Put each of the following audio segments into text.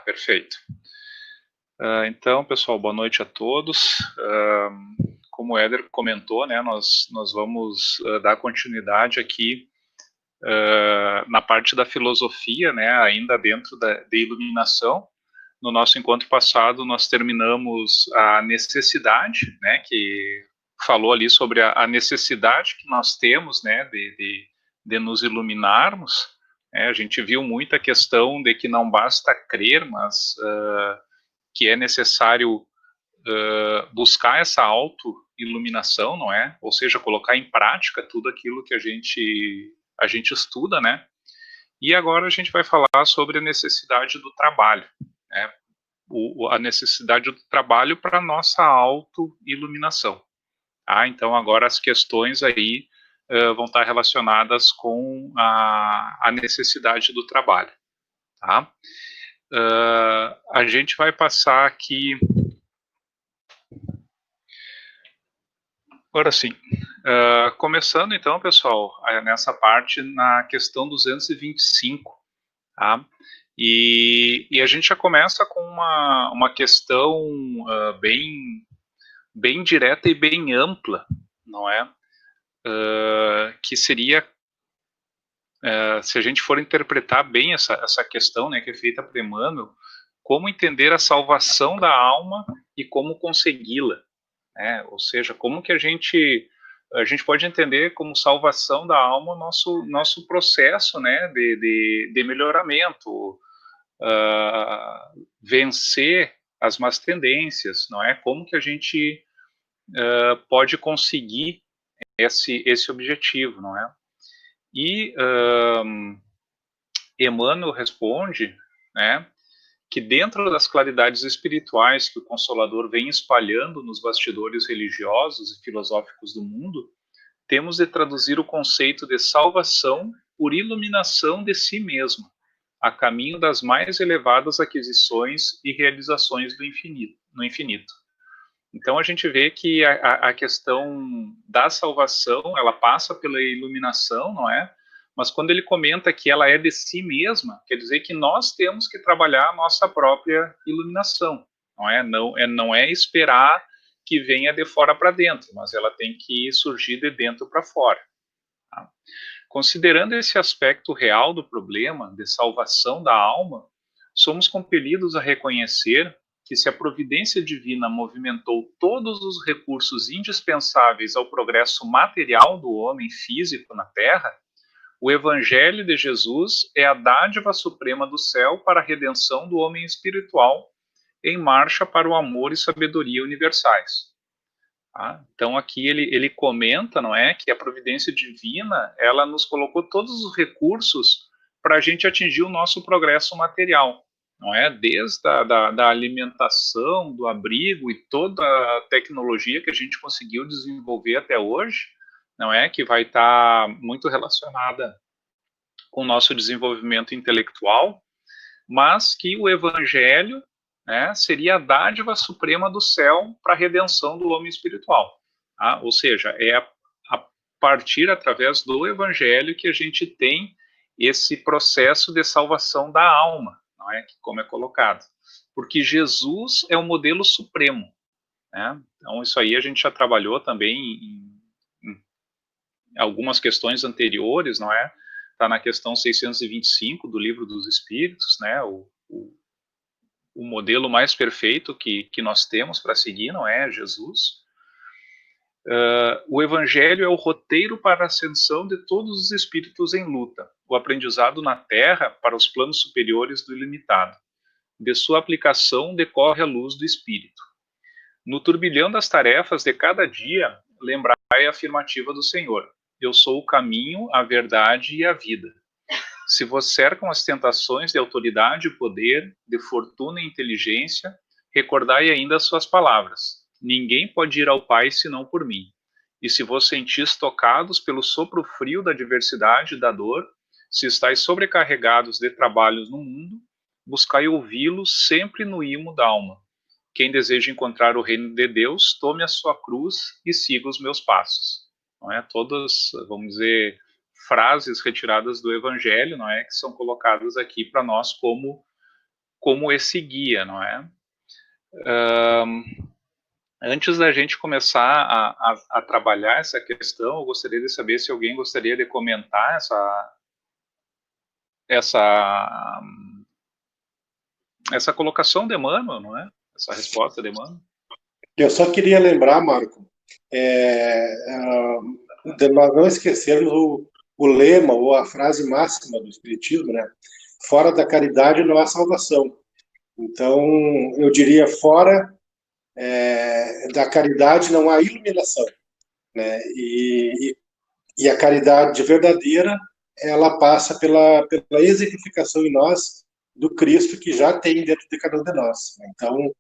Perfeito. Então, pessoal, boa noite a todos. Como o Éder comentou, né, nós vamos dar continuidade aqui na parte da filosofia, né, ainda dentro da iluminação. No nosso encontro passado, nós terminamos a necessidade, né, que falou ali sobre a necessidade que nós temos, né, de nos iluminarmos. A gente viu muita questão de que não basta crer, mas que é necessário buscar essa auto-iluminação, não é? Ou seja, colocar em prática tudo aquilo que a gente estuda, né? E agora a gente vai falar sobre a necessidade do trabalho, né? A necessidade do trabalho para a nossa auto-iluminação. Então agora as questões aí vão estar relacionadas com a necessidade do trabalho. Tá? A gente vai passar aqui. Agora sim. Começando então, pessoal, nessa parte, na questão 225, tá? E a gente já começa com uma questão bem direta e bem ampla, não é? Que seria, se a gente for interpretar bem essa questão, né, que é feita por Emmanuel, como entender a salvação da alma e como consegui-la, né? Ou seja, como que a gente pode entender como salvação da alma nosso processo, né, de melhoramento, vencer as más tendências, não é? Como que a gente pode conseguir esse objetivo, não é? E Emmanuel responde, né, que dentro das claridades espirituais que o Consolador vem espalhando nos bastidores religiosos e filosóficos do mundo, temos de traduzir o conceito de salvação por iluminação de si mesmo, a caminho das mais elevadas aquisições e realizações do infinito, no infinito. Então a gente vê que a questão da salvação, ela passa pela iluminação, não é? Mas quando ele comenta que ela é de si mesma, quer dizer que nós temos que trabalhar a nossa própria iluminação, não é? Não é esperar que venha de fora para dentro, mas ela tem que surgir de dentro para fora. Tá? Considerando esse aspecto real do problema de salvação da alma, somos compelidos a reconhecer que se a providência divina movimentou todos os recursos indispensáveis ao progresso material do homem físico na Terra, o Evangelho de Jesus é a dádiva suprema do céu para a redenção do homem espiritual em marcha para o amor e sabedoria universais. Então aqui ele comenta, não é, que a providência divina, ela nos colocou todos os recursos para a gente atingir o nosso progresso material, não é? Desde da alimentação, do abrigo e toda a tecnologia que a gente conseguiu desenvolver até hoje, não é, que vai estar muito relacionada com o nosso desenvolvimento intelectual, mas que o evangelho, né, seria a dádiva suprema do céu para a redenção do homem espiritual. Ou seja, é a partir, através do evangelho, que a gente tem esse processo de salvação da alma, não é? Como é colocado. Porque Jesus é o modelo supremo. Né? Então, isso aí a gente já trabalhou também em algumas questões anteriores, não é? Está na questão 625 do Livro dos Espíritos, né? O modelo mais perfeito que nós temos para seguir, não é? Jesus. O Evangelho é o roteiro para a ascensão de todos os espíritos em luta, o aprendizado na Terra para os planos superiores do ilimitado. De sua aplicação decorre a luz do Espírito. No turbilhão das tarefas de cada dia, lembrai a afirmativa do Senhor: eu sou o caminho, a verdade e a vida. Se vos cercam as tentações de autoridade e poder, de fortuna e inteligência, recordai ainda as suas palavras: ninguém pode ir ao Pai senão por mim. E se vos sentis tocados pelo sopro frio da adversidade e da dor, se estáis sobrecarregados de trabalhos no mundo, buscai ouvi-los sempre no imo da alma. Quem deseja encontrar o reino de Deus, tome a sua cruz e siga os meus passos. Não é? Todas, vamos dizer, frases retiradas do Evangelho, não é, que são colocadas aqui para nós como como esse guia, não é? Antes da gente começar a trabalhar essa questão, eu gostaria de saber se alguém gostaria de comentar essa, essa colocação de Emmanuel, não é? Essa resposta de Emmanuel. Eu só queria lembrar, Marco, de nós não esquecermos o lema ou a frase máxima do Espiritismo, né? Fora da caridade não há salvação. Então, eu diria, fora da caridade não há iluminação, né? E a caridade verdadeira, ela passa pela exemplificação em nós do Cristo que já tem dentro de cada um de nós. Então,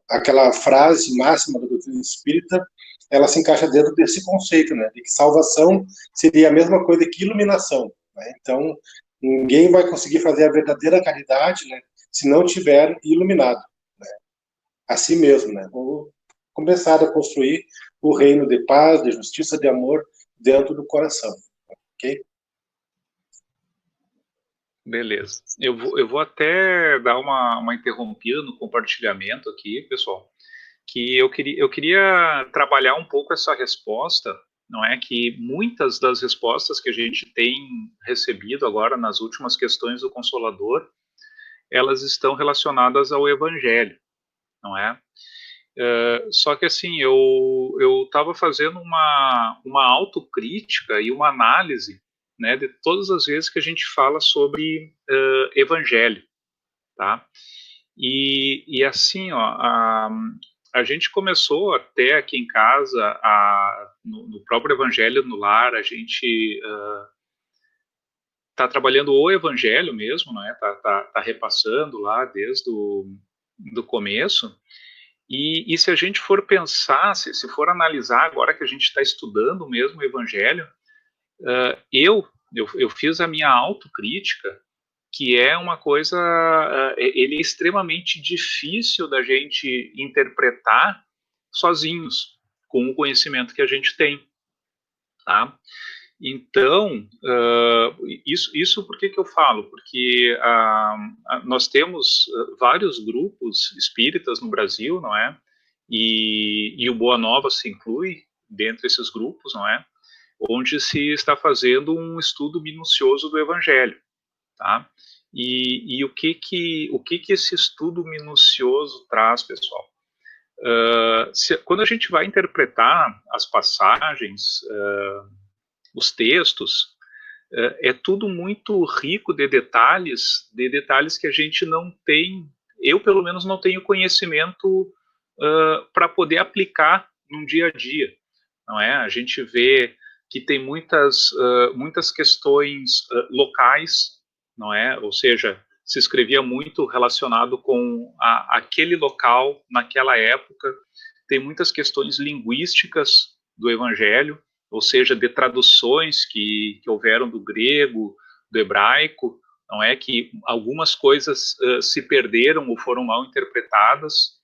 aquela frase máxima da doutrina espírita, ela se encaixa dentro desse conceito, né, de que salvação seria a mesma coisa que iluminação, né? Então, ninguém vai conseguir fazer a verdadeira caridade, né, se não tiver iluminado, né? Assim mesmo, né? Vou começar a construir o reino de paz, de justiça, de amor dentro do coração, ok? Beleza. Eu vou até dar uma interrompida no compartilhamento aqui, pessoal, que eu queria trabalhar um pouco essa resposta, não é? Que muitas das respostas que a gente tem recebido agora nas últimas questões do Consolador, elas estão relacionadas ao Evangelho, não é? Só que assim, eu estava fazendo uma autocrítica e uma análise, né, de todas as vezes que a gente fala sobre Evangelho, tá? E assim, ó, a gente começou até aqui em casa, no próprio Evangelho no Lar, a gente está trabalhando o Evangelho mesmo, né? Tá repassando lá desde do começo. E se a gente for pensar, se for analisar agora que a gente está estudando mesmo o Evangelho, eu fiz a minha autocrítica, que é uma coisa, ele é extremamente difícil da gente interpretar sozinhos, com o conhecimento que a gente tem, tá? Então, isso por que eu falo? Porque nós temos vários grupos espíritas no Brasil, não é? E o Boa Nova se inclui dentre esses grupos, não é? Onde se está fazendo um estudo minucioso do Evangelho, tá? E o que esse estudo minucioso traz, pessoal? Quando a gente vai interpretar as passagens, os textos, é tudo muito rico de detalhes que a gente não tem, eu pelo menos não tenho conhecimento para poder aplicar num dia a dia, não é? A gente vê que tem muitas questões locais, não é? Ou seja, se escrevia muito relacionado com aquele local naquela época. Tem muitas questões linguísticas do Evangelho, ou seja, de traduções que houveram do grego, do hebraico, não é? Que algumas coisas se perderam ou foram mal interpretadas,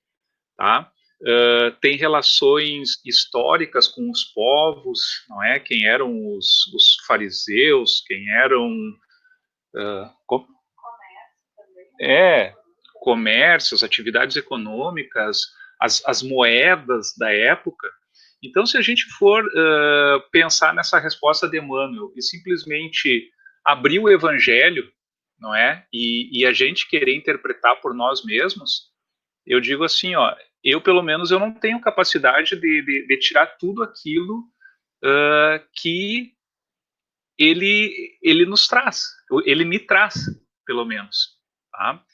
tá? Tem relações históricas com os povos, não é? Quem eram os fariseus, quem eram comércios, atividades econômicas, as moedas da época. Então, se a gente for pensar nessa resposta de Emmanuel e simplesmente abrir o Evangelho, não é? E a gente querer interpretar por nós mesmos, eu digo assim, ó, eu pelo menos eu não tenho capacidade de tirar tudo aquilo que ele nos traz, ele me traz, pelo menos, tá?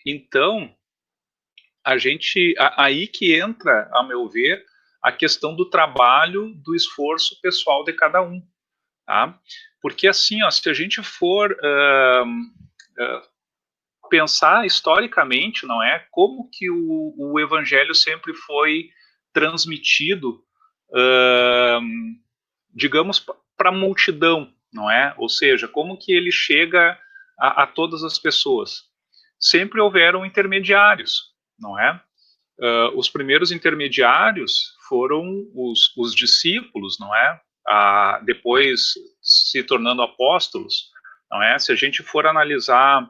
Então, aí que entra, a meu ver, a questão do trabalho, do esforço pessoal de cada um, tá? Porque assim, ó, se a gente for pensar historicamente, não é, como que o evangelho sempre foi transmitido, digamos, para a multidão, não é? Ou seja, como que ele chega a todas as pessoas? Sempre houveram intermediários, não é? Os primeiros intermediários foram os discípulos, não é? Depois se tornando apóstolos, não é? Se a gente for analisar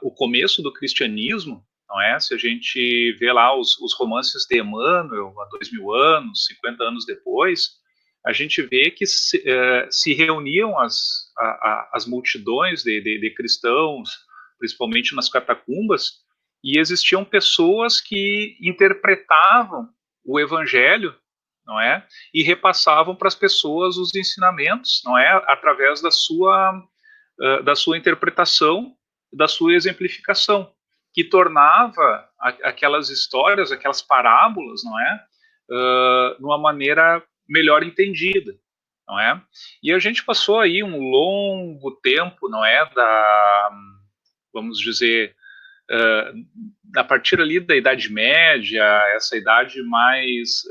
o começo do cristianismo, não é? Se a gente vê lá os romances de Emmanuel, há 2000 anos, 50 anos depois, a gente vê que se reuniam as multidões de cristãos, principalmente nas catacumbas, e existiam pessoas que interpretavam o evangelho, não é? E repassavam para as pessoas os ensinamentos, não é? Através da sua interpretação, da sua exemplificação, que tornava aquelas histórias, aquelas parábolas, não é? Numa maneira melhor entendida, não é? E a gente passou aí um longo tempo, não é? Vamos dizer, a partir ali da Idade Média, essa idade mais,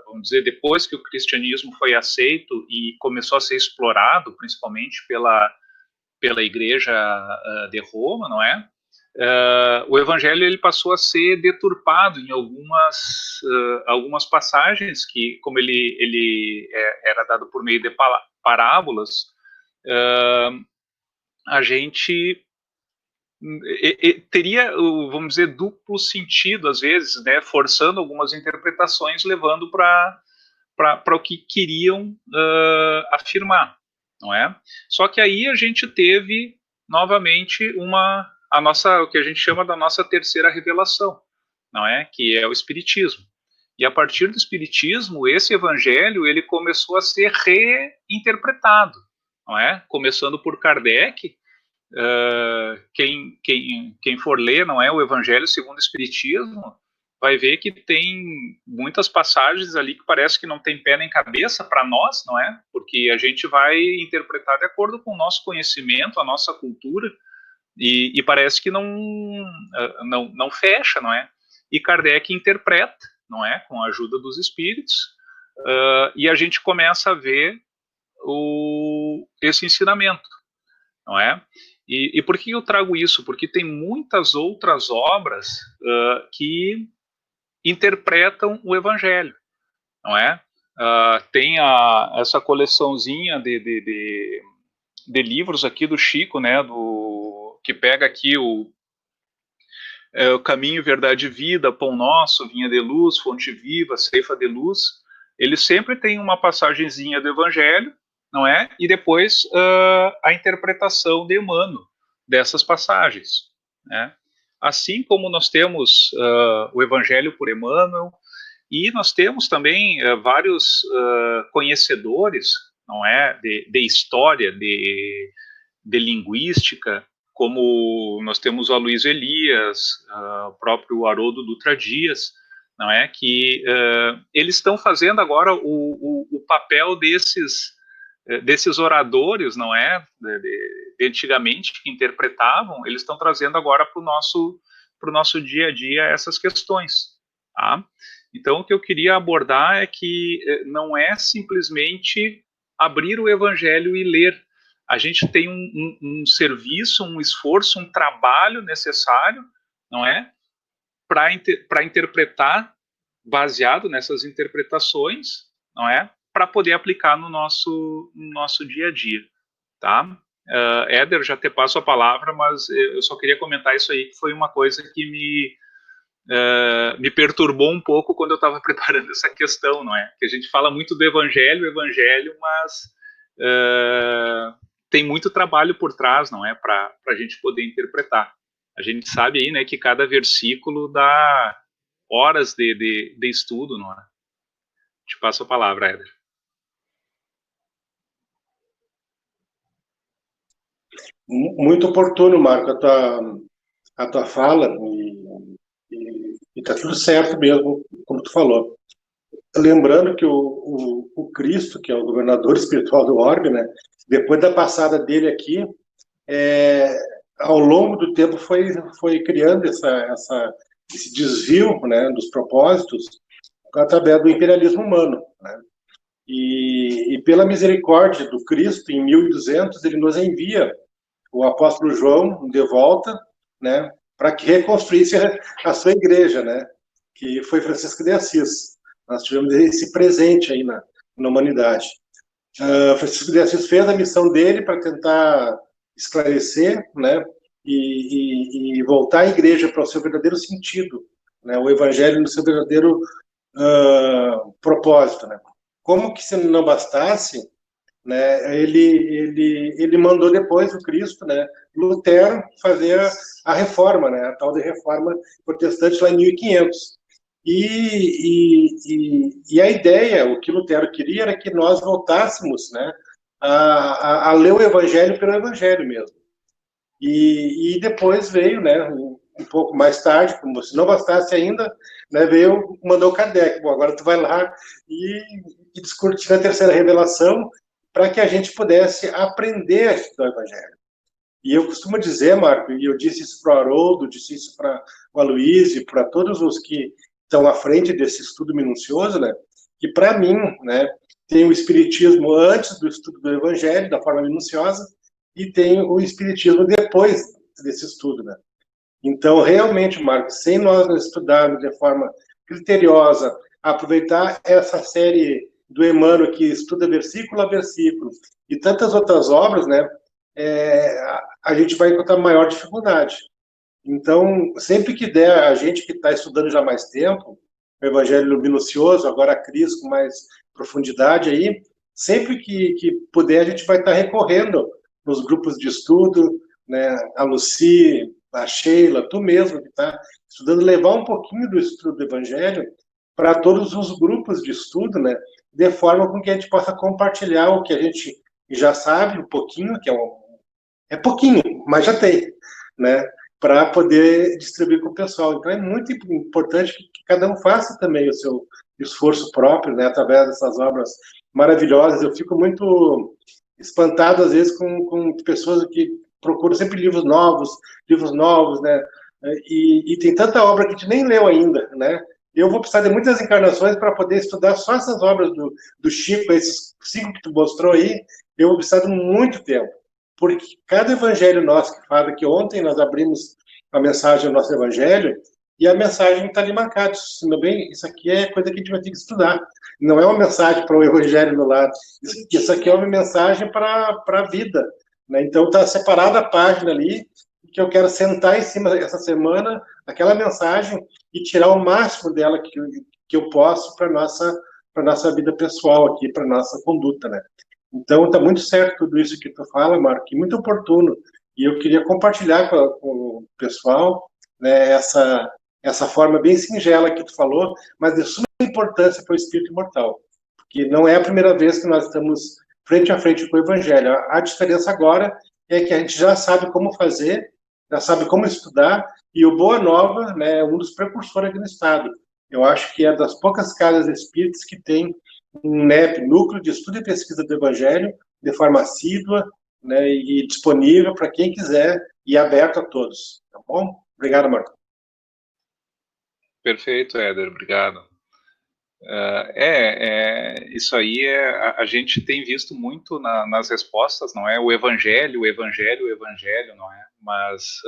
vamos dizer, depois que o cristianismo foi aceito e começou a ser explorado, principalmente pela Igreja de Roma, não é? O Evangelho ele passou a ser deturpado em algumas passagens que, como ele era dado por meio de parábolas, a gente teria, vamos dizer, duplo sentido, às vezes, né, forçando algumas interpretações, levando para o que queriam afirmar, não é? Só que aí a gente teve, novamente, o que a gente chama da nossa terceira revelação, não é? Que é o Espiritismo. E a partir do Espiritismo, esse evangelho, ele começou a ser reinterpretado, não é? Começando por Kardec. Quem for ler, não é, o Evangelho segundo o Espiritismo, vai ver que tem muitas passagens ali que parece que não tem pé nem cabeça para nós, não é? Porque a gente vai interpretar de acordo com o nosso conhecimento, a nossa cultura, e parece que não fecha, não é? E Kardec interpreta, não é? Com a ajuda dos espíritos, e a gente começa a ver esse ensinamento, não é? E por que eu trago isso? Porque tem muitas outras obras que interpretam o Evangelho, não é? Tem essa coleçãozinha de livros aqui do Chico, né? Que pega aqui o Caminho, Verdade e Vida, Pão Nosso, Vinha de Luz, Fonte Viva, Ceifa de Luz. Ele sempre tem uma passagenzinha do Evangelho, não é? E depois a interpretação de Emmanuel dessas passagens, né? Assim como nós temos o Evangelho por Emmanuel, e nós temos também vários conhecedores, não é, de história, de linguística, como nós temos o Aloysio Elias, o próprio Haroldo Dutra Dias, não é, que eles estão fazendo agora o papel desses oradores, não é, de antigamente, que interpretavam, eles estão trazendo agora para o nosso dia a dia essas questões, tá? Então, o que eu queria abordar é que não é simplesmente abrir o Evangelho e ler. A gente tem um serviço, um esforço, um trabalho necessário, não é, para interpretar, baseado nessas interpretações, não é, para poder aplicar no nosso dia a dia, tá? Éder, já te passo a palavra, mas eu só queria comentar isso aí, que foi uma coisa que me perturbou um pouco quando eu estava preparando essa questão, não é? Que a gente fala muito do evangelho, mas tem muito trabalho por trás, não é? Para a gente poder interpretar. A gente sabe aí, né, que cada versículo dá horas de estudo, não é? Te passo a palavra, Éder. Muito oportuno, Marco, a tua fala, e tá tudo certo mesmo, como tu falou. Lembrando que o Cristo, que é o governador espiritual do orbe, né, depois da passada dele aqui, ao longo do tempo foi criando esse desvio, né, dos propósitos através do imperialismo humano, né? E pela misericórdia do Cristo, em 1200, ele nos envia o apóstolo João de volta, né, para que reconstruísse a sua igreja, né, que foi Francisco de Assis. Nós tivemos esse presente aí na humanidade. Francisco de Assis fez a missão dele para tentar esclarecer, né, e voltar à igreja para o seu verdadeiro sentido, né? O evangelho no seu verdadeiro propósito, né? Como que se não bastasse, né? Ele mandou depois o Cristo, né? Lutero fazer a reforma, né? A tal de reforma protestante lá em 1500. E a ideia, o que Lutero queria era que nós voltássemos, né? A ler o Evangelho pelo Evangelho mesmo. E depois veio, né, um pouco mais tarde, como se não bastasse ainda, né, mandou Kardec. Bom, agora tu vai lá e discutir a terceira revelação para que a gente pudesse aprender a estudar o Evangelho. E eu costumo dizer, Marco, e eu disse isso para o Haroldo, disse isso para o Aloysio, para todos os que estão à frente desse estudo minucioso, né, que para mim, né, tem o Espiritismo antes do estudo do Evangelho, da forma minuciosa, e tem o Espiritismo depois desse estudo, né? Então, realmente, Marcos, sem nós estudarmos de forma criteriosa, aproveitar essa série do Emmanuel que estuda versículo a versículo e tantas outras obras, né? A gente vai encontrar maior dificuldade. Então, sempre que der, a gente que está estudando já há mais tempo, o Evangelho minucioso, agora a Cris com mais profundidade aí, sempre que puder, a gente vai estar recorrendo nos grupos de estudo, né, a Lucy, a Sheila, tu mesmo que está estudando, levar um pouquinho do estudo do Evangelho para todos os grupos de estudo, né, de forma com que a gente possa compartilhar o que a gente já sabe, um pouquinho, que é pouquinho, mas já tem, né, para poder distribuir com o pessoal. Então é muito importante que cada um faça também o seu esforço próprio, né, através dessas obras maravilhosas. Eu fico muito espantado, às vezes, com pessoas que procuram sempre livros novos, né, e tem tanta obra que a gente nem leu ainda, né. Eu vou precisar de muitas encarnações para poder estudar só essas obras do Chico, esses 5 que tu mostrou aí, eu vou precisar de muito tempo, porque cada evangelho nosso que fala, que ontem nós abrimos a mensagem do nosso evangelho, e a mensagem está ali marcada, meu bem, isso aqui é coisa que a gente vai ter que estudar, não é uma mensagem para o evangelho do lado, isso aqui é uma mensagem para a vida, né? Então está separada a página ali, que eu quero sentar em cima essa semana, aquela mensagem, e tirar o máximo dela que eu posso para nossa vida pessoal aqui, para nossa conduta, né? Então, está muito certo tudo isso que tu fala, Marco, e muito oportuno. E eu queria compartilhar com o pessoal, né, essa forma bem singela que tu falou, mas de suma importância para o espírito imortal. Porque não é a primeira vez que nós estamos frente a frente com o Evangelho. A diferença agora é que a gente já sabe como fazer, já sabe como estudar, e o Boa Nova, né, é um dos precursores aqui no Estado. Eu acho que é das poucas casas espíritas que tem um NEP, Núcleo de Estudo e Pesquisa do Evangelho, de forma assídua, né, e disponível para quem quiser e aberto a todos. Tá bom? Obrigado, Marco. Perfeito, Éder, obrigado. Isso aí a gente tem visto muito nas respostas, não é? O evangelho, não é? Mas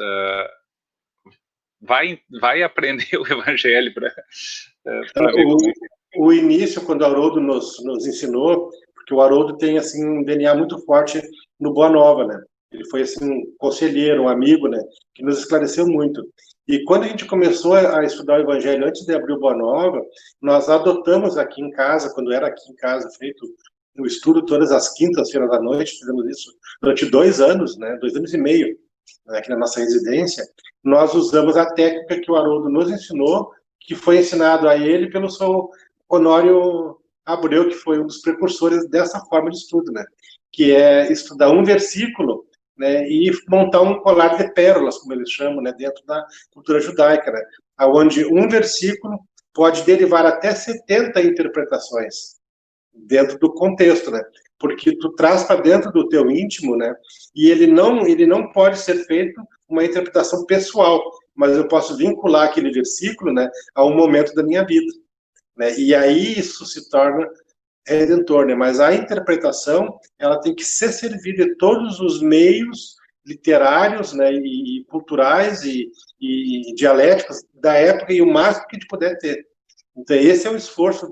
vai aprender o evangelho para ver como é. O início, quando o Haroldo nos ensinou, porque o Haroldo tem assim um DNA muito forte no Boa Nova, né? Ele foi assim um conselheiro, um amigo, né? Que nos esclareceu muito. E quando a gente começou a estudar o Evangelho, antes de abrir o Boa Nova, nós adotamos aqui em casa, quando era aqui em casa, feito o estudo todas as quintas-feiras da noite, fizemos isso durante 2 anos, né? 2 anos e meio, né, aqui na nossa residência. Nós usamos a técnica que o Haroldo nos ensinou, que foi ensinado a ele pelo seu Honório Abreu, que foi um dos precursores dessa forma de estudo, né? Que é estudar um versículo, né, e montar um colar de pérolas, como eles chamam, né, dentro da cultura judaica, né, onde um versículo pode derivar até 70 interpretações dentro do contexto, né, porque tu traz para dentro do teu íntimo, né, e ele não pode ser feito uma interpretação pessoal, mas eu posso vincular aquele versículo, né, a um momento da minha vida, né, e aí isso se torna redentor, né? Mas a interpretação, ela tem que ser servida de todos os meios literários, né, e culturais e dialéticos da época e o máximo que a gente puder ter. Então esse é o esforço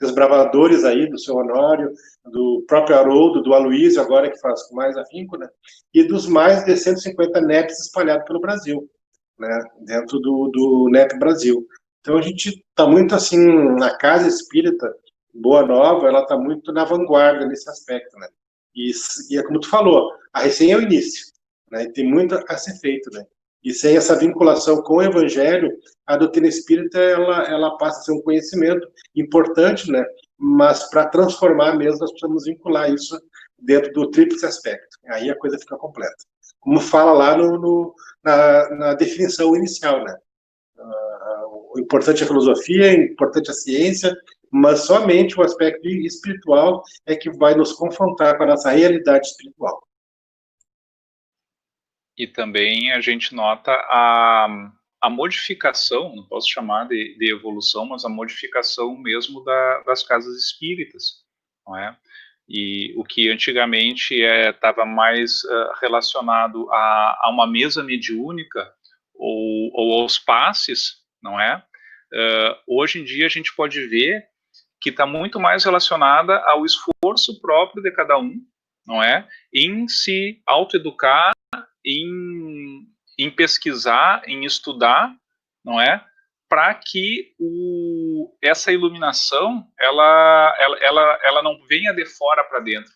desbravadores aí, do seu Honório, do próprio Haroldo, do Aloysio, agora que faz com mais afinco, né? E dos mais de 150 NEPs espalhados pelo Brasil, né? Dentro do NEP Brasil. Então a gente está muito assim, na Casa Espírita Boa Nova, ela está muito na vanguarda nesse aspecto, né? E é como tu falou, a recém é o início, né? E tem muito a ser feito, né? E sem essa vinculação com o Evangelho, a doutrina espírita ela passa a ser um conhecimento importante, né? Mas para transformar mesmo, nós precisamos vincular isso dentro do tríplice aspecto. Aí a coisa fica completa. Como fala lá na definição inicial, né? O importante é a filosofia, o importante é a ciência, mas somente o aspecto espiritual é que vai nos confrontar com a nossa realidade espiritual. E também a gente nota a modificação, não posso chamar de evolução, mas a modificação mesmo das casas espíritas, não é? E o que antigamente estava mais relacionado a uma mesa mediúnica ou aos passes, não é? Hoje em dia a gente pode ver que está muito mais relacionada ao esforço próprio de cada um, não é? Em se autoeducar, em pesquisar, em estudar, não é? Para que essa iluminação ela não venha de fora para dentro,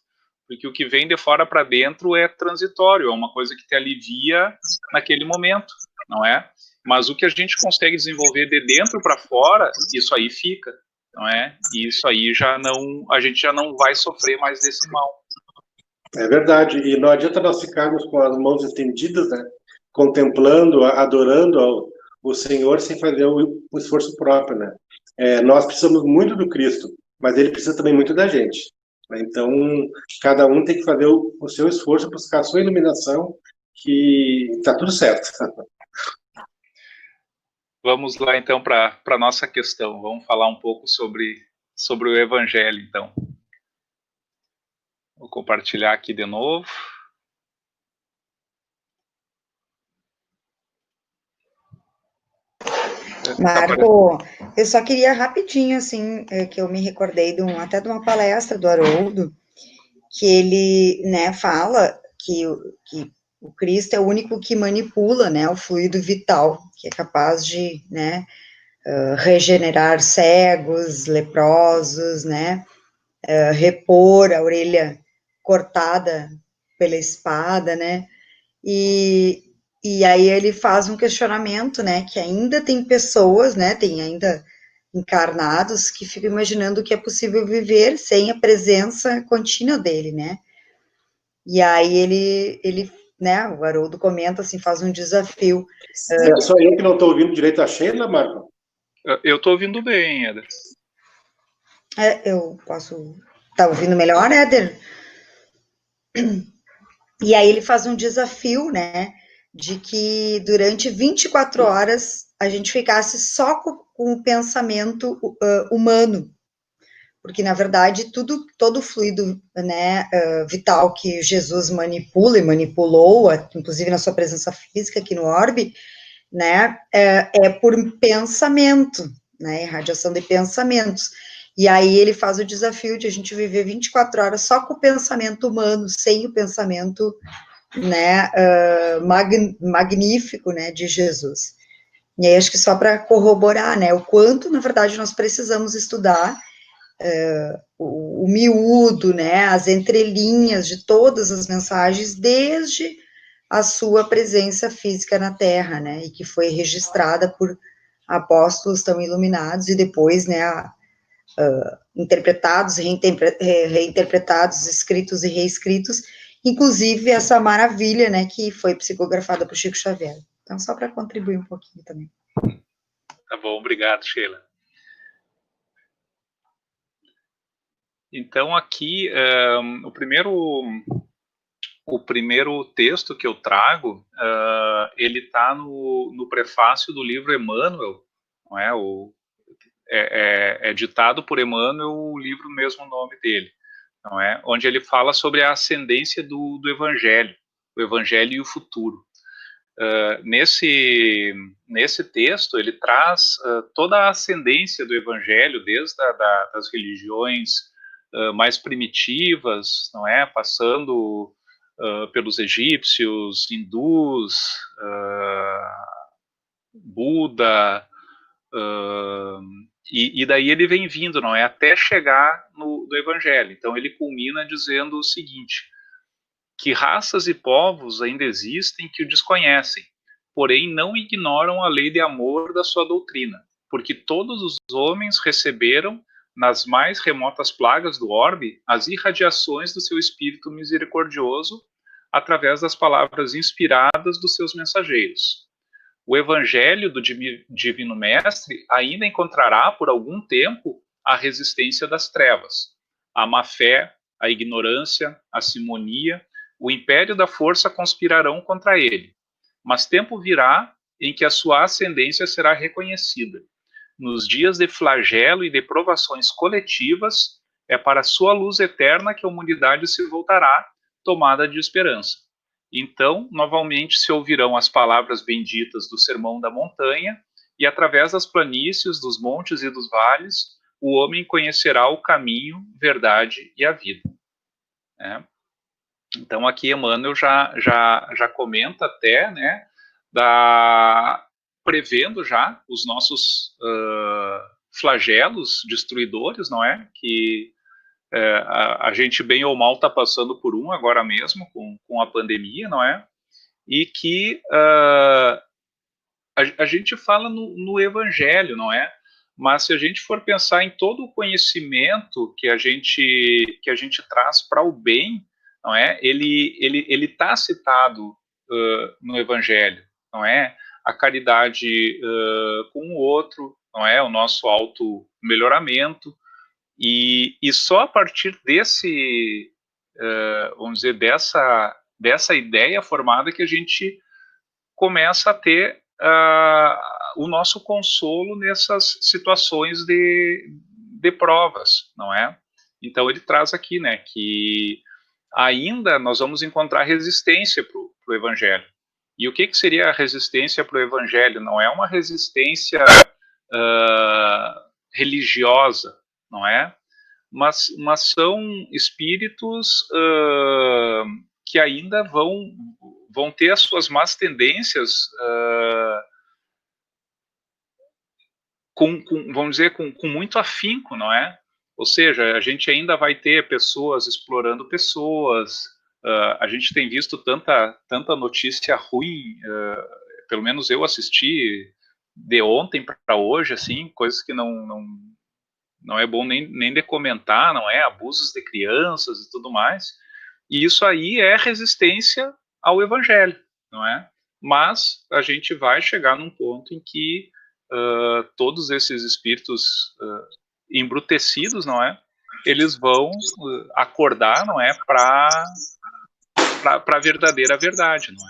porque o que vem de fora para dentro é transitório, é uma coisa que te alivia naquele momento, não é? Mas o que a gente consegue desenvolver de dentro para fora, isso aí fica, não é? E isso aí a gente já não vai sofrer mais desse mal. É verdade, e não adianta nós ficarmos com as mãos estendidas, né? Contemplando, adorando o Senhor sem fazer o esforço próprio, né? Nós precisamos muito do Cristo, mas ele precisa também muito da gente. Né? Então, cada um tem que fazer o seu esforço, buscar a sua iluminação, que está tudo certo. Vamos lá, então, para a nossa questão. Vamos falar um pouco sobre o Evangelho, então. Vou compartilhar aqui de novo. Marco, eu só queria rapidinho, assim, que eu me recordei até de uma palestra do Haroldo, que ele, né, fala que o Cristo é o único que manipula, né, o fluido vital, que é capaz de, né, regenerar cegos, leprosos, né, repor a orelha cortada pela espada, né, e aí ele faz um questionamento, né, que ainda tem pessoas, né, tem ainda encarnados que ficam imaginando que é possível viver sem a presença contínua dele, né. E aí ele né, o Haroldo comenta, assim, faz um desafio. É só eu que não estou ouvindo direito a Sheila, Marco? Eu estou ouvindo bem, Éder. Eu posso... Tá ouvindo melhor, Éder? E aí ele faz um desafio, né, de que durante 24 horas a gente ficasse só com o pensamento humano, porque na verdade todo o fluido, né, vital que Jesus manipula e manipulou, inclusive na sua presença física aqui no orbe, né, é por pensamento, né, irradiação de pensamentos. E aí ele faz o desafio de a gente viver 24 horas só com o pensamento humano, sem o pensamento, né, magnífico, né, de Jesus. E aí acho que só para corroborar, né, o quanto, na verdade, nós precisamos estudar o miúdo, né, as entrelinhas de todas as mensagens, desde a sua presença física na Terra, né, e que foi registrada por apóstolos tão iluminados e depois, né, interpretados, reinterpretados, escritos e reescritos, inclusive essa maravilha, né, que foi psicografada por Chico Xavier. Então, só para contribuir um pouquinho também. Tá bom, obrigado, Sheila. Então, aqui, o primeiro texto que eu trago, ele está no prefácio do livro Emmanuel, não é? É ditado por Emmanuel o livro no mesmo nome dele, não é? Onde ele fala sobre a ascendência do Evangelho, o Evangelho e o futuro. nesse texto, ele traz toda a ascendência do Evangelho, desde das religiões mais primitivas, não é? Passando pelos egípcios, hindus, Buda, e daí ele vem vindo, não é? Até chegar no Evangelho. Então ele culmina dizendo o seguinte: que raças e povos ainda existem que o desconhecem, porém não ignoram a lei de amor da sua doutrina, porque todos os homens receberam, nas mais remotas plagas do orbe, as irradiações do seu espírito misericordioso através das palavras inspiradas dos seus mensageiros. O evangelho do Divino Mestre ainda encontrará por algum tempo a resistência das trevas, a má-fé, a ignorância, a simonia, o império da força conspirarão contra ele, mas tempo virá em que a sua ascendência será reconhecida. Nos dias de flagelo e de provações coletivas, é para a sua luz eterna que a humanidade se voltará, tomada de esperança. Então, novamente se ouvirão as palavras benditas do Sermão da Montanha, e através das planícies, dos montes e dos vales, o homem conhecerá o caminho, verdade e a vida. Então, aqui Emmanuel já comenta até, né, prevendo já os nossos flagelos destruidores, não é? Que a gente, bem ou mal, está passando por um agora mesmo, com a pandemia, não é? E que a gente fala no Evangelho, não é? Mas se a gente for pensar em todo o conhecimento que a gente traz para o bem, não é? Ele está citado no Evangelho, não é? A caridade com o outro, não é? O nosso auto-melhoramento, e só a partir desse, vamos dizer, dessa ideia formada que a gente começa a ter o nosso consolo nessas situações de provas, não é? Então ele traz aqui, né, que ainda nós vamos encontrar resistência para o Evangelho. E o que seria a resistência para o Evangelho? Não é uma resistência religiosa, não é? Mas são espíritos que ainda vão ter as suas más tendências, vamos dizer, com muito afinco, não é? Ou seja, a gente ainda vai ter pessoas explorando pessoas, a gente tem visto tanta notícia ruim, pelo menos eu assisti de ontem para hoje, assim, coisas que não é bom nem de comentar, não é? Abusos de crianças e tudo mais. E isso aí é resistência ao Evangelho, não é? Mas a gente vai chegar num ponto em que todos esses espíritos embrutecidos, não é? Eles vão acordar, não é? Para a verdadeira verdade, não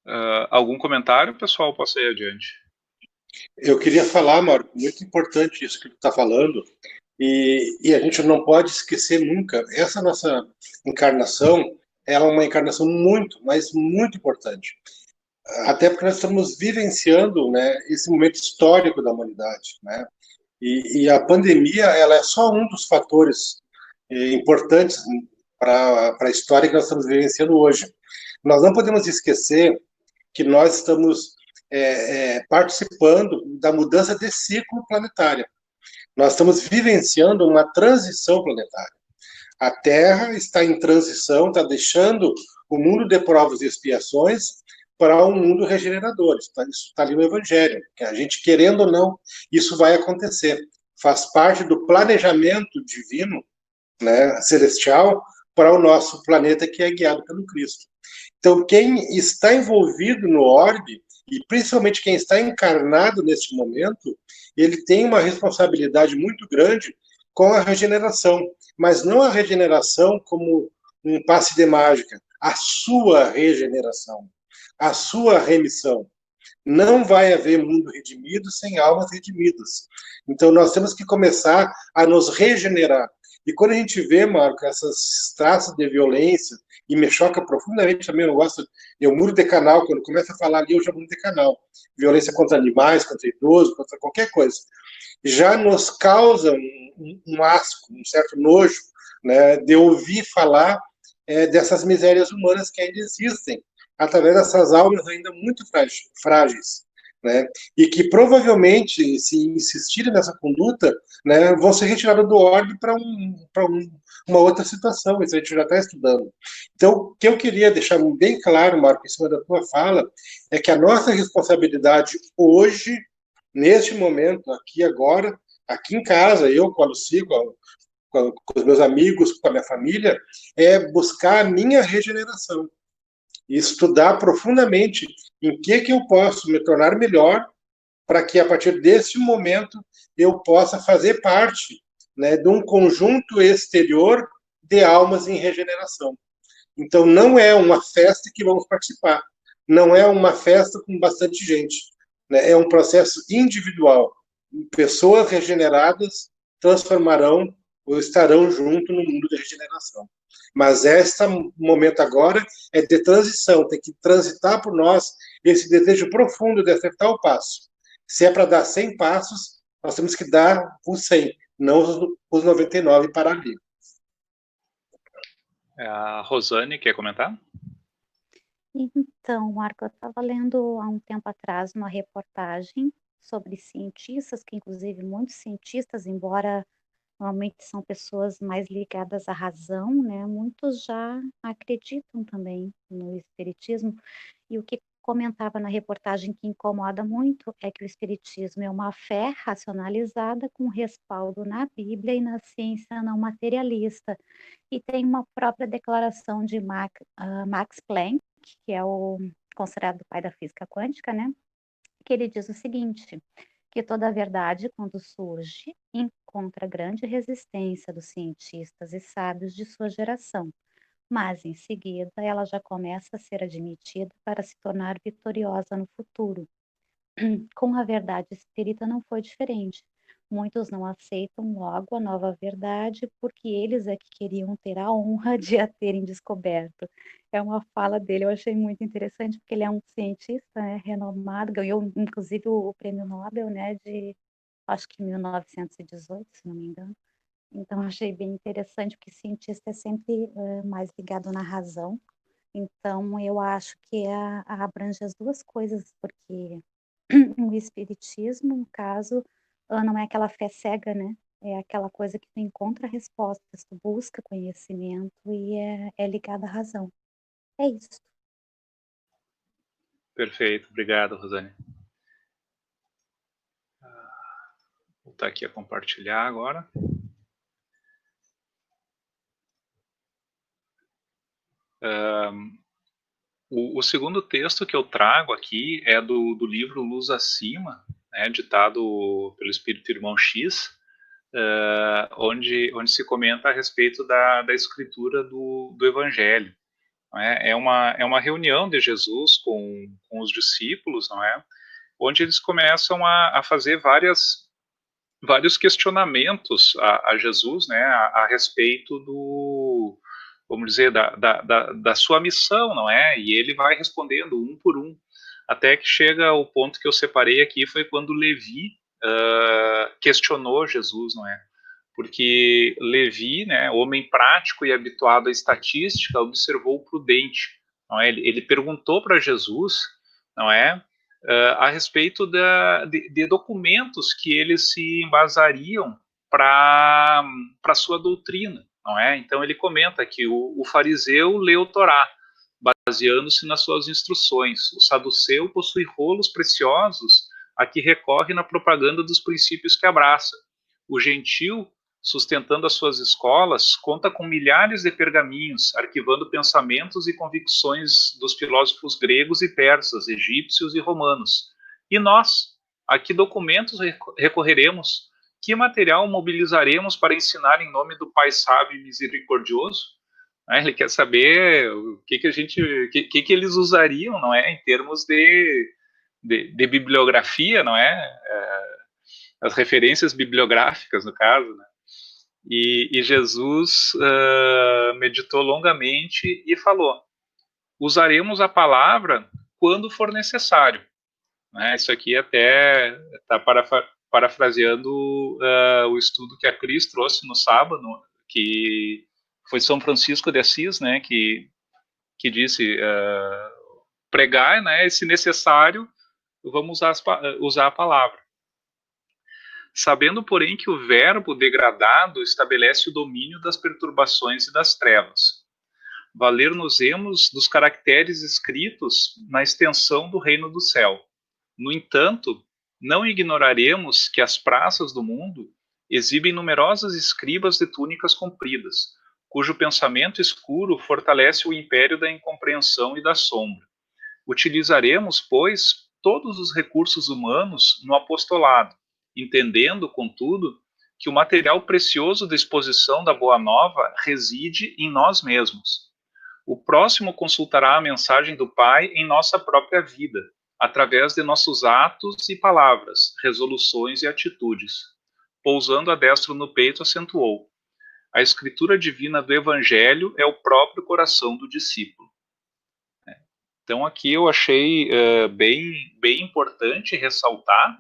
é? Algum comentário, pessoal? Posso ir adiante? Eu queria falar, Marco, muito importante isso que tu está falando, e a gente não pode esquecer nunca, essa nossa encarnação, ela é uma encarnação muito, mas muito importante. Até porque nós estamos vivenciando, né, esse momento histórico da humanidade, né? E a pandemia, ela é só um dos fatores importantes para a história que nós estamos vivenciando hoje. Nós não podemos esquecer que nós estamos participando da mudança de ciclo planetário. Nós estamos vivenciando uma transição planetária. A Terra está em transição, está deixando o mundo de provas e expiações para um mundo regenerador. Isso está ali no Evangelho, que a gente, querendo ou não, isso vai acontecer. Faz parte do planejamento divino, né, celestial, para o nosso planeta que é guiado pelo Cristo. Então, quem está envolvido no orbe, e principalmente quem está encarnado neste momento, ele tem uma responsabilidade muito grande com a regeneração, mas não a regeneração como um passe de mágica, a sua regeneração, a sua remissão. Não vai haver mundo redimido sem almas redimidas. Então, nós temos que começar a nos regenerar. E quando a gente vê, Marco, essas traços de violência, e me choca profundamente também, eu mudo de canal, quando começa a falar ali, eu já mudo de canal. Violência contra animais, contra idosos, contra qualquer coisa. Já nos causa um asco, um certo nojo, né, de ouvir falar dessas misérias humanas que ainda existem, através dessas almas ainda muito frágeis, né, e que provavelmente, se insistirem nessa conduta, né, vão ser retiradas do ordem para uma outra situação, isso a gente já está estudando. Então, o que eu queria deixar bem claro, Marco, em cima da tua fala, é que a nossa responsabilidade hoje, neste momento, aqui agora, aqui em casa, eu com a Lucy, com os meus amigos, com a minha família, é buscar a minha regeneração e estudar profundamente em que eu posso me tornar melhor para que, a partir desse momento, eu possa fazer parte, né, de um conjunto exterior de almas em regeneração. Então, não é uma festa que vamos participar, não é uma festa com bastante gente, né? É um processo individual. Pessoas regeneradas transformarão ou estarão junto no mundo da regeneração. Mas este momento agora é de transição, tem que transitar por nós esse desejo profundo de acertar o passo. Se é para dar 100 passos, nós temos que dar os 100, não os 99 para ali. A Rosane quer comentar? Então, Marco, eu estava lendo há um tempo atrás uma reportagem sobre cientistas, que inclusive muitos cientistas, embora normalmente são pessoas mais ligadas à razão, né, muitos já acreditam também no espiritismo. E o que comentava na reportagem que incomoda muito é que o espiritismo é uma fé racionalizada com respaldo na Bíblia e na ciência não materialista. E tem uma própria declaração de Max Planck, que é o considerado o pai da física quântica, né? Que ele diz o seguinte, que toda a verdade, quando surge, encontra grande resistência dos cientistas e sábios de sua geração, mas em seguida ela já começa a ser admitida para se tornar vitoriosa no futuro. Com a verdade espírita não foi diferente. Muitos não aceitam logo a nova verdade porque eles é que queriam ter a honra de a terem descoberto. É uma fala dele, eu achei muito interessante, porque ele é um cientista, né, renomado, ganhou inclusive o prêmio Nobel, né, de acho que 1918, se não me engano. Então, achei bem interessante, porque cientista é sempre mais ligado na razão. Então, eu acho que abrange as duas coisas, porque o espiritismo, no caso, não é aquela fé cega, né? É aquela coisa que tu encontra respostas, tu busca conhecimento e é ligado à razão. É isso. Perfeito, obrigado, Rosane. Vou voltar aqui a compartilhar agora. O segundo texto que eu trago aqui é do livro Luz Acima, né, ditado pelo Espírito Irmão X, onde se comenta a respeito da escritura do Evangelho. Não é? É uma reunião de Jesus com os discípulos, não é? Onde eles começam a fazer vários questionamentos a Jesus, né, a respeito vamos dizer, da sua missão, não é? E ele vai respondendo um por um, até que chega o ponto que eu separei aqui, foi quando Levi questionou Jesus, não é? Porque Levi, né, homem prático e habituado à estatística, observou o prudente, não é? Ele perguntou para Jesus, não é? A respeito de documentos que eles se embasariam para a sua doutrina, não é? Então ele comenta que o fariseu lê o Torá, baseando-se nas suas instruções. O saduceu possui rolos preciosos a que recorre na propaganda dos princípios que abraça. O gentil, sustentando as suas escolas, conta com milhares de pergaminhos, arquivando pensamentos e convicções dos filósofos gregos e persas, egípcios e romanos. E nós, a que documentos recorreremos? Que material mobilizaremos para ensinar em nome do Pai sábio e misericordioso? Ele quer saber o que eles usariam, não é, em termos de bibliografia, não é? As referências bibliográficas, no caso, né? E Jesus meditou longamente e falou: usaremos a palavra quando for necessário. Né? Isso aqui até está parafraseando o estudo que a Cris trouxe no sábado, que foi São Francisco de Assis, né, que disse pregar, né, e se necessário, vamos usar a palavra. Sabendo, porém, que o verbo degradado estabelece o domínio das perturbações e das trevas. Valer-nos-emos dos caracteres escritos na extensão do reino do céu. No entanto, não ignoraremos que as praças do mundo exibem numerosas escribas de túnicas compridas, cujo pensamento escuro fortalece o império da incompreensão e da sombra. Utilizaremos, pois, todos os recursos humanos no apostolado, entendendo, contudo, que o material precioso da exposição da Boa Nova reside em nós mesmos. O próximo consultará a mensagem do Pai em nossa própria vida, através de nossos atos e palavras, resoluções e atitudes. Pousando a destra no peito, acentuou: a escritura divina do Evangelho é o próprio coração do discípulo. Então, aqui eu achei bem importante ressaltar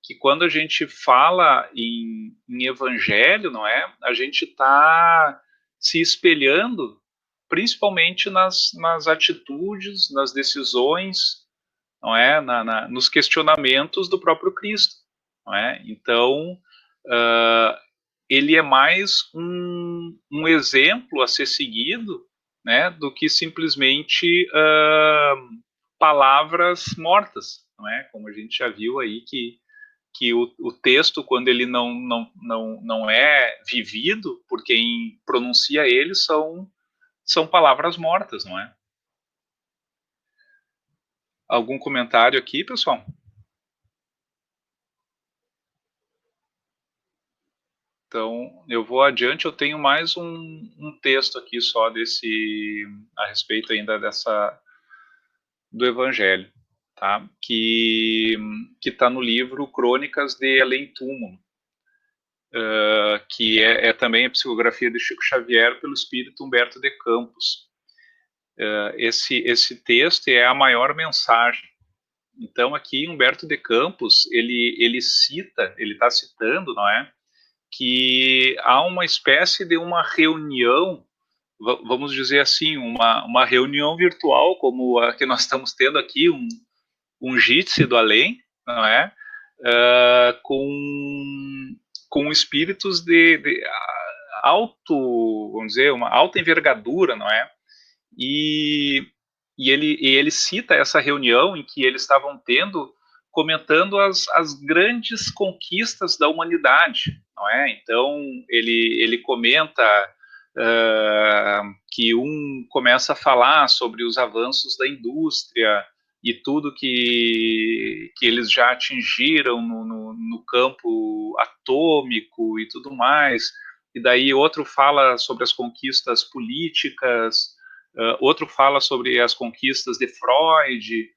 que quando a gente fala em Evangelho, não é? A gente está se espelhando principalmente nas atitudes, nas decisões, não é? Nos questionamentos do próprio Cristo, não é? Então, ele é mais um exemplo a ser seguido, né, do que simplesmente palavras mortas, não é? Como a gente já viu aí que o texto, quando ele não é vivido por quem pronuncia ele, são palavras mortas, não é? Algum comentário aqui, pessoal? Então, eu vou adiante, eu tenho mais um texto aqui só a respeito ainda do Evangelho, tá? Que está no livro Crônicas de Além Túmulo, que é também a psicografia de Chico Xavier pelo espírito Humberto de Campos. Esse texto é a maior mensagem. Então, aqui, Humberto de Campos, ele está citando, não é? Que há uma espécie de uma reunião, vamos dizer assim, uma reunião virtual, como a que nós estamos tendo aqui, um Jitsi do além, não é? Com espíritos de alto, vamos dizer, uma alta envergadura, não é? E ele cita essa reunião em que eles estavam tendo, comentando as grandes conquistas da humanidade, não é? Então, ele comenta que começa a falar sobre os avanços da indústria e tudo que eles já atingiram no campo atômico e tudo mais, e daí outro fala sobre as conquistas políticas, outro fala sobre as conquistas de Freud,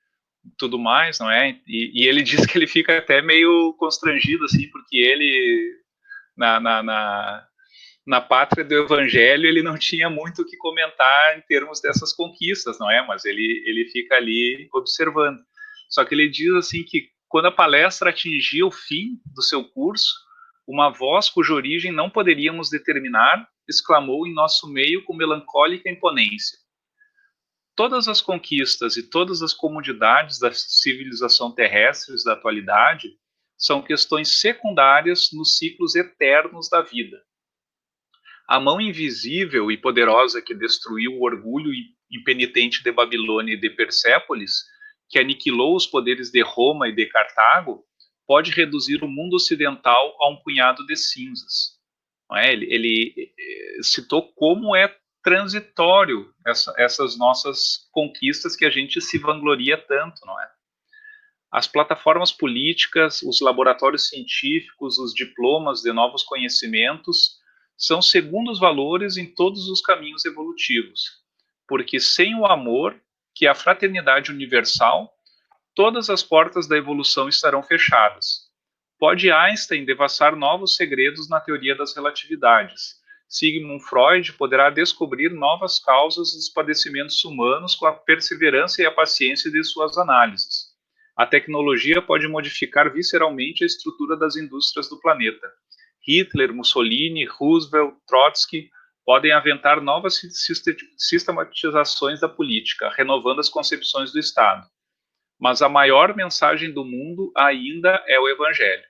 tudo mais, não é? E ele diz que ele fica até meio constrangido, assim, porque ele, na pátria do Evangelho, ele não tinha muito o que comentar em termos dessas conquistas, não é? Mas ele fica ali observando. Só que ele diz, assim, que quando a palestra atingia o fim do seu curso, uma voz cuja origem não poderíamos determinar exclamou em nosso meio com melancólica imponência: todas as conquistas e todas as comodidades da civilização terrestre da atualidade são questões secundárias nos ciclos eternos da vida. A mão invisível e poderosa que destruiu o orgulho impenitente de Babilônia e de Persépolis, que aniquilou os poderes de Roma e de Cartago, pode reduzir o mundo ocidental a um punhado de cinzas. Não é? Ele citou como é transitório essas nossas conquistas que a gente se vangloria tanto, não é? As plataformas políticas, os laboratórios científicos, os diplomas de novos conhecimentos são segundos valores em todos os caminhos evolutivos, porque sem o amor, que é a fraternidade universal, todas as portas da evolução estarão fechadas. pode Einstein devassar novos segredos na teoria das relatividades. Sigmund Freud poderá descobrir novas causas dos padecimentos humanos com a perseverança e a paciência de suas análises. A tecnologia pode modificar visceralmente a estrutura das indústrias do planeta. Hitler, Mussolini, Roosevelt, Trotsky podem aventar novas sistematizações da política, renovando as concepções do Estado. Mas a maior mensagem do mundo ainda é o Evangelho.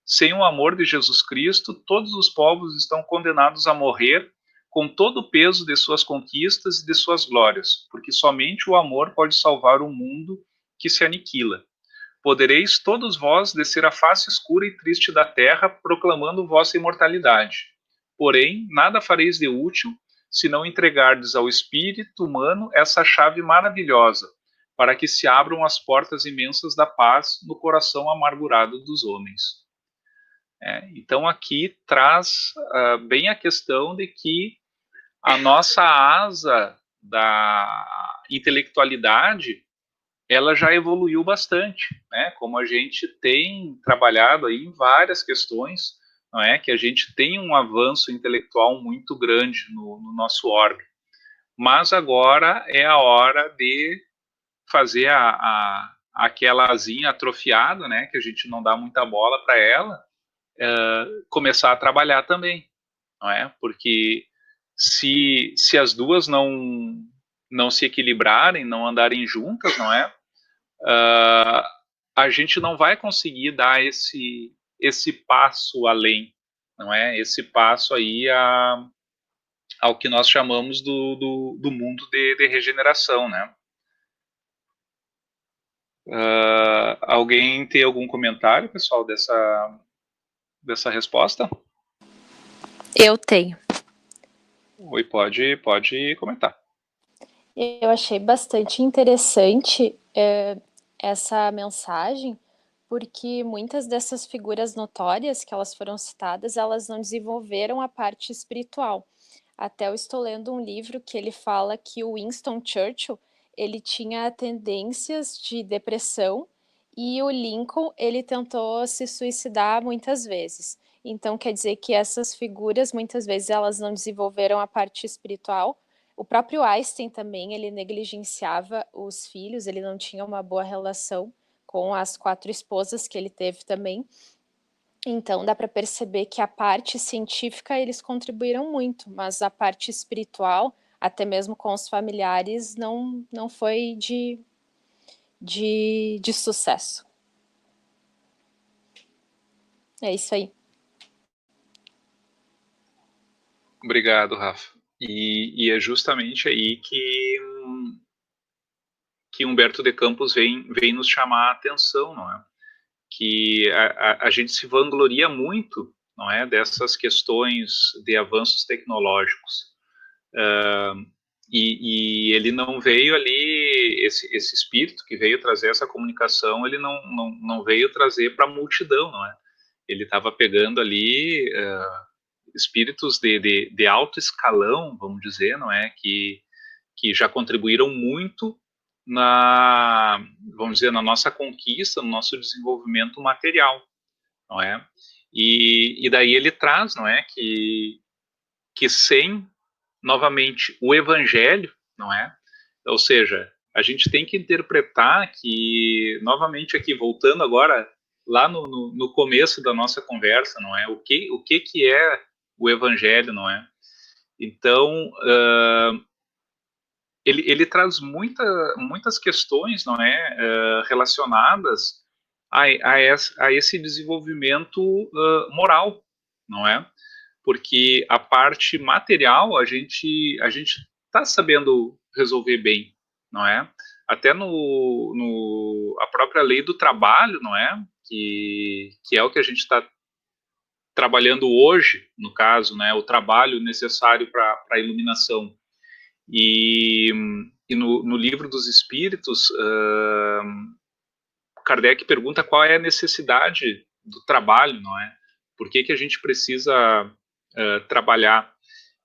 Sem o amor de Jesus Cristo, todos os povos estão condenados a morrer com todo o peso de suas conquistas e de suas glórias, porque somente o amor pode salvar um mundo que se aniquila. Podereis todos vós descer a face escura e triste da terra, proclamando vossa imortalidade. Porém, nada fareis de útil, se não entregardes ao espírito humano essa chave maravilhosa, para que se abram as portas imensas da paz no coração amargurado dos homens. Então aqui traz bem a questão de que a nossa asa da intelectualidade, ela já evoluiu bastante, né? Como a gente tem trabalhado aí em várias questões, não é? Que a gente tem um avanço intelectual muito grande no nosso órgão. Mas agora é a hora de fazer aquela asinha atrofiada, né? Que a gente não dá muita bola para ela, começar a trabalhar também, não é? Porque se as duas não se equilibrarem, não andarem juntas, não é? A gente não vai conseguir dar esse passo além, não é? Esse passo aí ao que nós chamamos do mundo de regeneração, né? Alguém tem algum comentário, pessoal, dessa resposta? Eu tenho. Oi, pode comentar. Eu achei bastante interessante essa mensagem, porque muitas dessas figuras notórias que elas foram citadas, elas não desenvolveram a parte espiritual. Até eu estou lendo um livro que ele fala que o Winston Churchill, ele tinha tendências de depressão e o Lincoln, ele tentou se suicidar muitas vezes. Então, quer dizer que essas figuras, muitas vezes, elas não desenvolveram a parte espiritual. O próprio Einstein também, ele negligenciava os filhos, ele não tinha uma boa relação com as 4 esposas que ele teve também. Então, dá para perceber que a parte científica eles contribuíram muito, mas a parte espiritual, até mesmo com os familiares, não foi de sucesso. É isso aí. Obrigado, Rafa. E é justamente aí que Humberto de Campos vem nos chamar a atenção, não é? Que a gente se vangloria muito, não é, dessas questões de avanços tecnológicos. E ele não veio ali, esse espírito que veio trazer essa comunicação, ele não veio trazer para a multidão, não é? Ele estava pegando ali espíritos de alto escalão, vamos dizer, não é? Que já contribuíram muito vamos dizer, na nossa conquista, no nosso desenvolvimento material, não é? E daí ele traz, não é, que sem, novamente, o evangelho, não é? Ou seja, a gente tem que interpretar que, novamente aqui, voltando agora lá no começo da nossa conversa, não é? O que é o evangelho, não é? Então, ele traz muitas questões, não é, relacionadas a esse desenvolvimento moral, não é? Porque a parte material a gente está sabendo resolver bem, não é? Até a própria lei do trabalho, não é? Que é o que a gente está trabalhando hoje, no caso, né? O trabalho necessário para a iluminação. E no Livro dos Espíritos, Kardec pergunta qual é a necessidade do trabalho, não é? Por que a gente precisa trabalhar?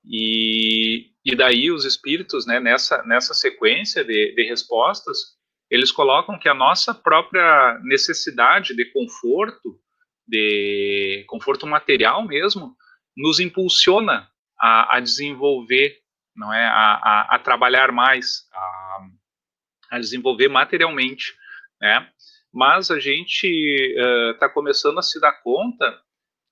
E daí os Espíritos, né, nessa sequência de respostas, eles colocam que a nossa própria necessidade de conforto conforto material mesmo, nos impulsiona a desenvolver, não é, a trabalhar mais, a desenvolver materialmente, né? Mas a gente está começando a se dar conta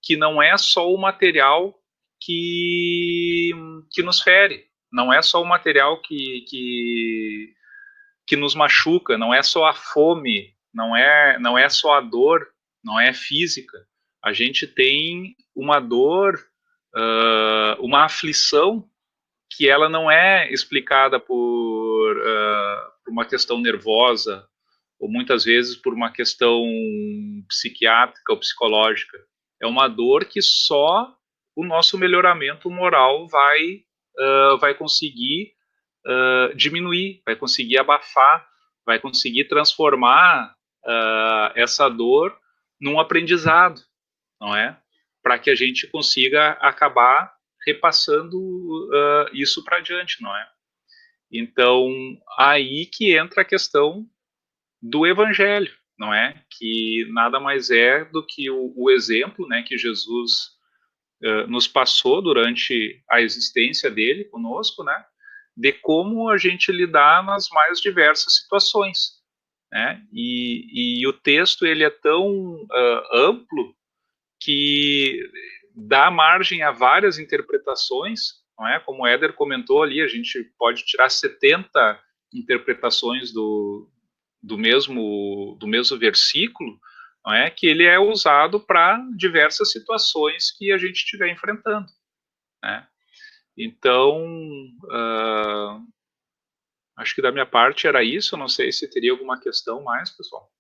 que não é só o material que nos fere, não é só o material que nos machuca, não é só a fome, não é só a dor, não é física. A gente tem uma dor, uma aflição que ela não é explicada por uma questão nervosa, ou muitas vezes por uma questão psiquiátrica ou psicológica. É uma dor que só o nosso melhoramento moral vai conseguir diminuir, vai conseguir abafar, vai conseguir transformar essa dor num aprendizado, não é? Para que a gente consiga acabar repassando isso para adiante, não é? Então, aí que entra a questão do evangelho, não é? Que nada mais é do que o exemplo, né, que Jesus nos passou durante a existência dele conosco, né, de como a gente lidar nas mais diversas situações, né? E o texto ele é tão amplo que dá margem a várias interpretações, não é? Como o Éder comentou ali, a gente pode tirar 70 interpretações do mesmo versículo, não é? Que ele é usado para diversas situações que a gente estiver enfrentando, né? Então, acho que da minha parte era isso. Não sei se teria alguma questão mais, pessoal.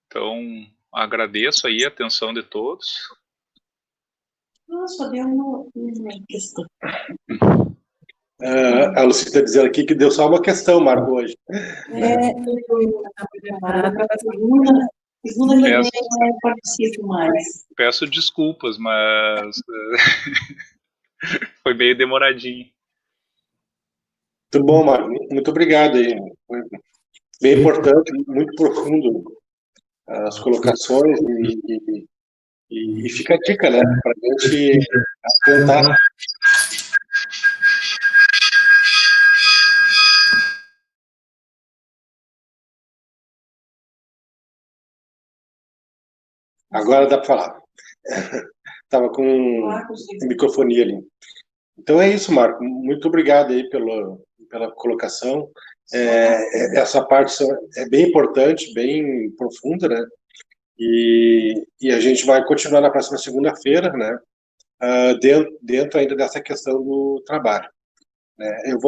Então, agradeço aí a atenção de todos. Nossa, deu uma questão. A Lucy está dizendo aqui que deu só uma questão, Marco, hoje. Eu estava preparada para a segunda que vem eu participo mais. Peço desculpas, mas foi meio demoradinho. Muito bom, Marco. Muito obrigado aí. Foi bem importante, muito profundo as colocações e fica a dica, né, para a gente tentar. Agora dá para falar. Estava com microfonia ali. Então é isso, Marco. Muito obrigado aí pela colocação. Essa parte é bem importante, bem profunda, né? E a gente vai continuar na próxima segunda-feira, né? Dentro ainda dessa questão do trabalho, né? Eu vou